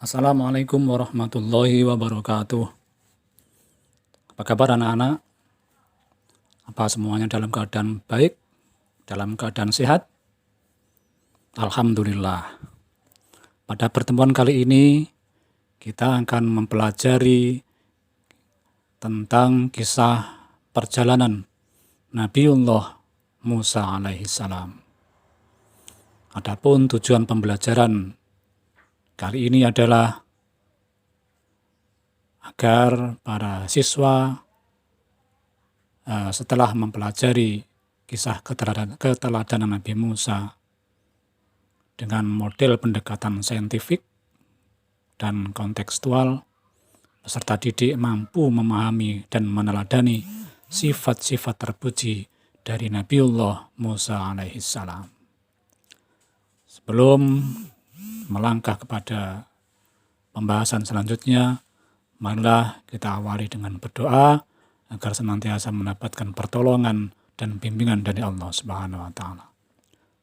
Assalamualaikum warahmatullahi wabarakatuh. Apa kabar anak-anak? Apa semuanya dalam keadaan baik? Dalam keadaan sehat? Alhamdulillah. Pada pertemuan kali ini kita akan mempelajari tentang kisah perjalanan Nabiullah Musa alaihissalam. Adapun tujuan pembelajaran kali ini adalah agar para siswa setelah mempelajari kisah keteladanan Nabi Musa dengan model pendekatan saintifik dan kontekstual, peserta didik mampu memahami dan meneladani sifat-sifat terpuji dari Nabiullah Musa alaihissalam. Sebelum melangkah kepada pembahasan selanjutnya, marilah kita awali dengan berdoa agar senantiasa mendapatkan pertolongan dan bimbingan dari Allah Subhanahu wa taala.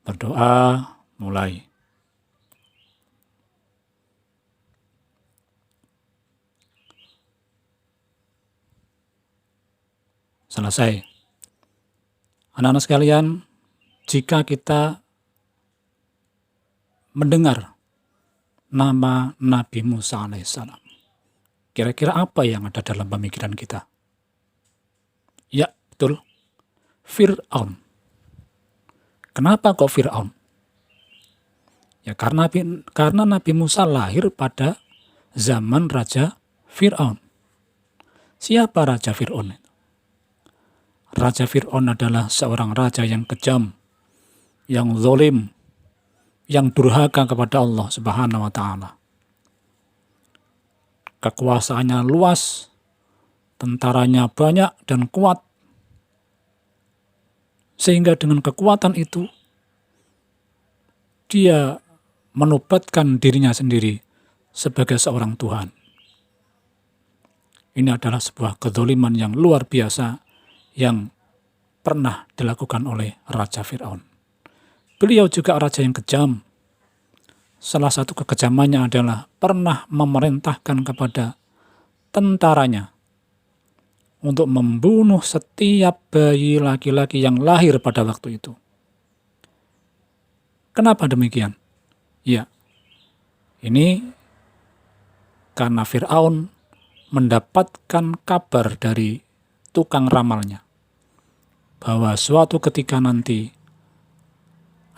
Berdoa mulai. Selesai. Anak-anak sekalian, jika kita mendengar nama Nabi Musa alaihissalam, kira-kira apa yang ada dalam pemikiran kita? Ya, betul. Fir'aun. Kenapa kok Fir'aun? Ya karena Nabi Musa lahir pada zaman Raja Fir'aun. Siapa Raja Fir'aun? Raja Fir'aun adalah seorang raja yang kejam, yang zalim, yang durhaka kepada Allah Subhanahu wa taala. Kekuasaannya luas, tentaranya banyak dan kuat. Sehingga dengan kekuatan itu, dia menobatkan dirinya sendiri sebagai seorang Tuhan. Ini adalah sebuah kezaliman yang luar biasa yang pernah dilakukan oleh Raja Fir'aun. Beliau juga raja yang kejam. Salah satu kekejamannya adalah pernah memerintahkan kepada tentaranya untuk membunuh setiap bayi laki-laki yang lahir pada waktu itu. Kenapa demikian? Ya, ini karena Fir'aun mendapatkan kabar dari tukang ramalnya bahwa suatu ketika nanti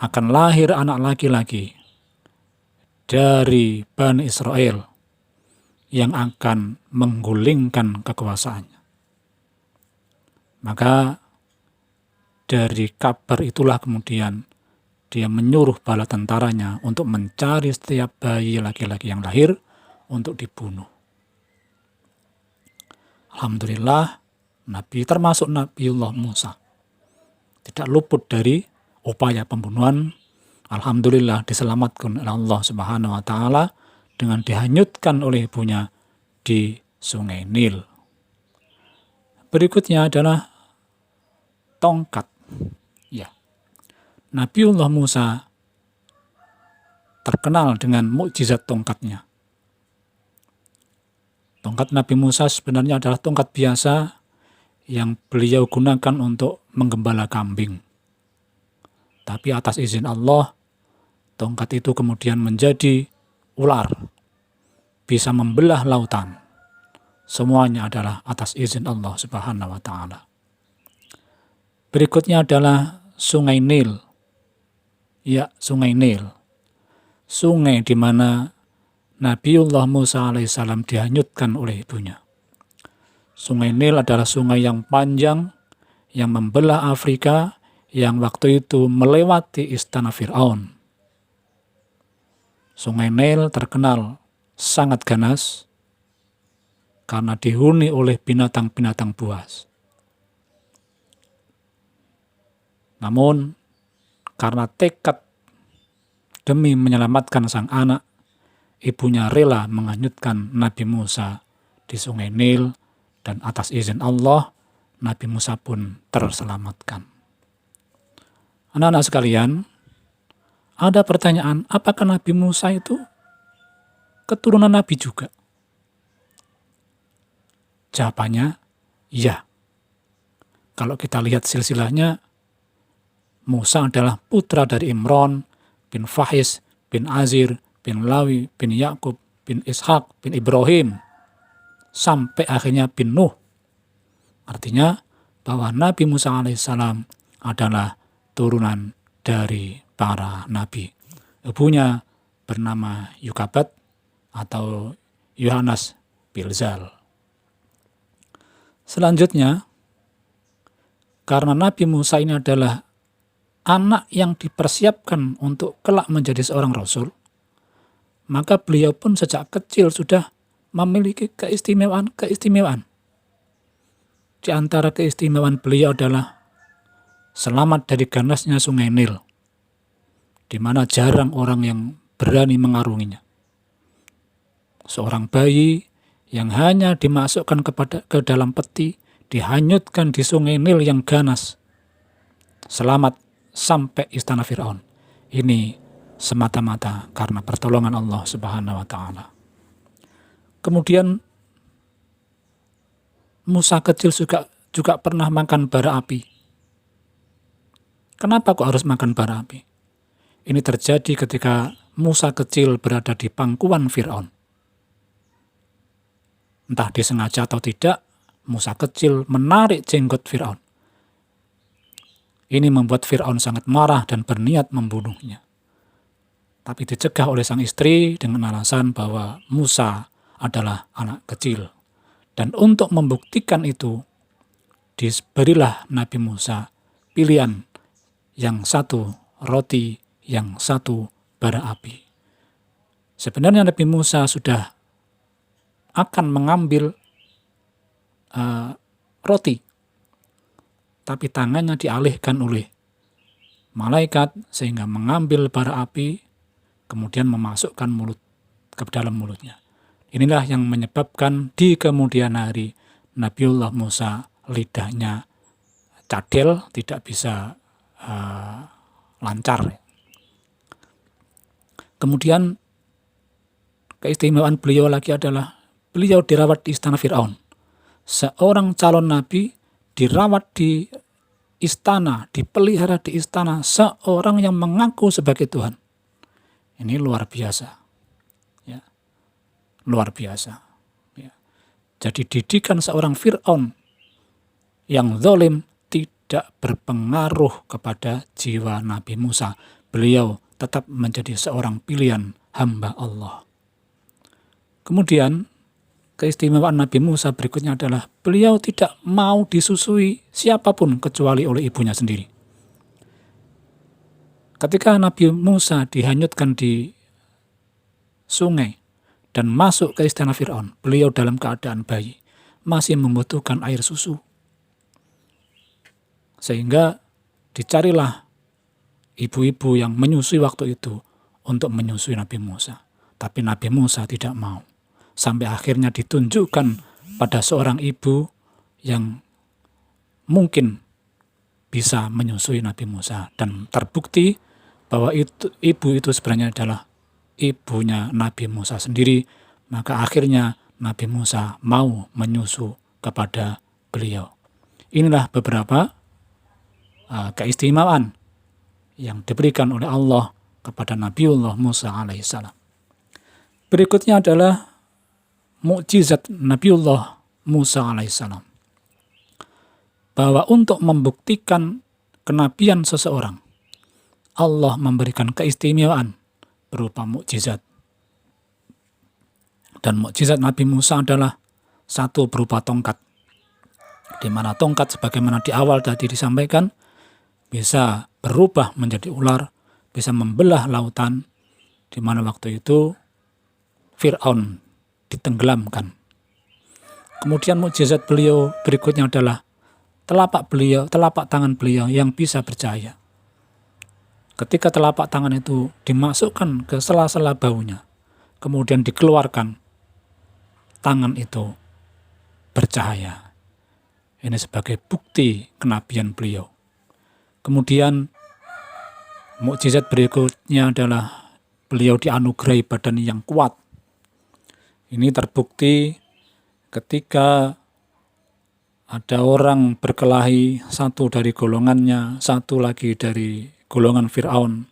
akan lahir anak laki-laki dari Bani Israel yang akan menggulingkan kekuasaannya. Maka dari kabar itulah kemudian dia menyuruh bala tentaranya untuk mencari setiap bayi laki-laki yang lahir untuk dibunuh. Alhamdulillah, termasuk Nabiullah Musa tidak luput dari upaya pembunuhan. Alhamdulillah diselamatkan oleh Allah Subhanahu wa taala dengan dihanyutkan oleh ibunya di Sungai Nil. Berikutnya adalah tongkat. Ya. Nabiullah Musa terkenal dengan mukjizat tongkatnya. Tongkat Nabi Musa sebenarnya adalah tongkat biasa yang beliau gunakan untuk menggembala kambing. Tapi atas izin Allah, tongkat itu kemudian menjadi ular, bisa membelah lautan. Semuanya adalah atas izin Allah Subhanahu wa taala. Berikutnya adalah Sungai Nil. Ya, Sungai Nil. Sungai di mana Nabiullah Musa alaihissalam dihanyutkan oleh ibunya. Sungai Nil adalah sungai yang panjang yang membelah Afrika, yang waktu itu melewati istana Fir'aun. Sungai Nil terkenal sangat ganas karena dihuni oleh binatang-binatang buas. Namun, karena tekad demi menyelamatkan sang anak, ibunya rela menghanyutkan Nabi Musa di Sungai Nil, dan atas izin Allah, Nabi Musa pun terselamatkan. Anak-anak sekalian, ada pertanyaan, apakah Nabi Musa itu keturunan Nabi juga? Jawabannya, ya. Kalau kita lihat silsilahnya, Musa adalah putra dari Imran bin Fahis bin Azir bin Lawi bin Yakub bin Ishak bin Ibrahim sampai akhirnya bin Nuh. Artinya bahwa Nabi Musa alaihissalam adalah turunan dari para nabi. Ibunya bernama Yukabat atau Yohanes Bilzal. Selanjutnya, karena Nabi Musa ini adalah anak yang dipersiapkan untuk kelak menjadi seorang rasul, maka beliau pun sejak kecil sudah memiliki keistimewaan. Di antara keistimewaan beliau adalah selamat dari ganasnya sungai Nil, di mana jarang orang yang berani mengarunginya. Seorang bayi yang hanya dimasukkan ke dalam peti, dihanyutkan di sungai Nil yang ganas, selamat sampai istana Fir'aun. Ini semata-mata karena pertolongan Allah Subhanahu wa Ta'ala. Kemudian Musa kecil juga pernah makan bara api. Kenapa kok harus makan bara api? Ini terjadi ketika Musa kecil berada di pangkuan Fir'aun. Entah disengaja atau tidak, Musa kecil menarik jenggot Fir'aun. Ini membuat Fir'aun sangat marah dan berniat membunuhnya. Tapi dicegah oleh sang istri dengan alasan bahwa Musa adalah anak kecil. Dan untuk membuktikan itu, diberilah Nabi Musa pilihan, yang satu roti, yang satu bara api. Sebenarnya Nabi Musa sudah akan mengambil roti, tapi tangannya dialihkan oleh malaikat sehingga mengambil bara api, kemudian memasukkan mulut ke dalam mulutnya. Inilah yang menyebabkan di kemudian hari Nabiullah Musa lidahnya cadel, tidak bisa lancar. Kemudian keistimewaan beliau lagi adalah beliau dirawat di istana Fir'aun. Seorang calon nabi dirawat di istana, dipelihara di istana seorang yang mengaku sebagai Tuhan. Ini luar biasa. Ya. Luar biasa. Ya. Jadi didikan seorang Fir'aun yang zalim tidak berpengaruh kepada jiwa Nabi Musa. Beliau tetap menjadi seorang pilihan hamba Allah. Kemudian keistimewaan Nabi Musa berikutnya adalah beliau tidak mau disusui siapapun kecuali oleh ibunya sendiri. Ketika Nabi Musa dihanyutkan di sungai dan masuk ke istana Fir'aun, beliau dalam keadaan bayi, masih membutuhkan air susu. Sehingga dicarilah ibu-ibu yang menyusui waktu itu untuk menyusui Nabi Musa. Tapi Nabi Musa tidak mau. Sampai akhirnya ditunjukkan pada seorang ibu yang mungkin bisa menyusui Nabi Musa. Dan terbukti bahwa ibu itu sebenarnya adalah ibunya Nabi Musa sendiri. Maka akhirnya Nabi Musa mau menyusu kepada beliau. Inilah beberapa keistimewaan yang diberikan oleh Allah kepada Nabiullah Musa alaihissalam. Berikutnya adalah mukjizat Nabiullah Musa alaihissalam. Bahwa untuk membuktikan kenabian seseorang, Allah memberikan keistimewaan berupa mukjizat. Dan mukjizat Nabi Musa adalah satu berupa tongkat. Di mana tongkat sebagaimana di awal tadi disampaikan, bisa berubah menjadi ular, bisa membelah lautan, di mana waktu itu Fir'aun ditenggelamkan. Kemudian mukjizat beliau berikutnya adalah telapak tangan beliau yang bisa bercahaya. Ketika telapak tangan itu dimasukkan ke sela-sela baunya, kemudian dikeluarkan, tangan itu bercahaya. Ini sebagai bukti kenabian beliau. Kemudian mukjizat berikutnya adalah beliau dianugerahi badan yang kuat. Ini terbukti ketika ada orang berkelahi, satu dari golongannya, satu lagi dari golongan Fir'aun,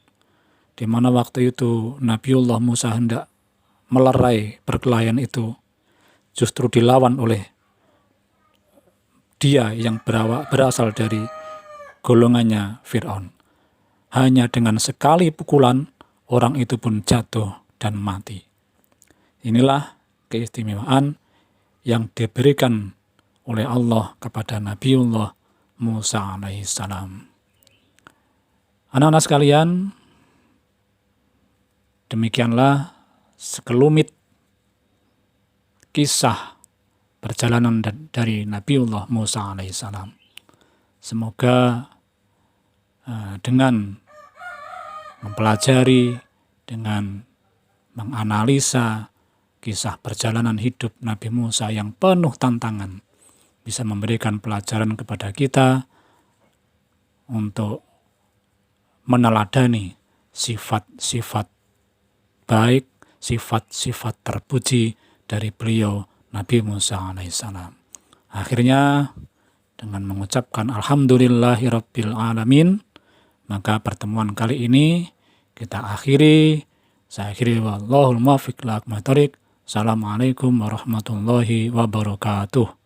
di mana waktu itu Nabiullah Musa hendak melerai perkelahian itu, justru dilawan oleh dia yang berasal dari golongannya Fir'aun. Hanya dengan sekali pukulan, orang itu pun jatuh dan mati. Inilah keistimewaan yang diberikan oleh Allah kepada Nabiullah Musa alaihissalam. Anak-anak sekalian, demikianlah sekelumit kisah perjalanan dari Nabiullah Musa alaihissalam. Semoga dengan mempelajari, dengan menganalisa kisah perjalanan hidup Nabi Musa yang penuh tantangan, bisa memberikan pelajaran kepada kita untuk meneladani sifat-sifat baik, sifat-sifat terpuji dari beliau Nabi Musa alaihissalam. Akhirnya dengan mengucapkan alhamdulillahirabbil alamin, maka pertemuan kali ini kita akhiri. Saya akhiri, wallahul muwaffiq ila aqwamit thoriq. Assalamualaikum warahmatullahi wabarakatuh.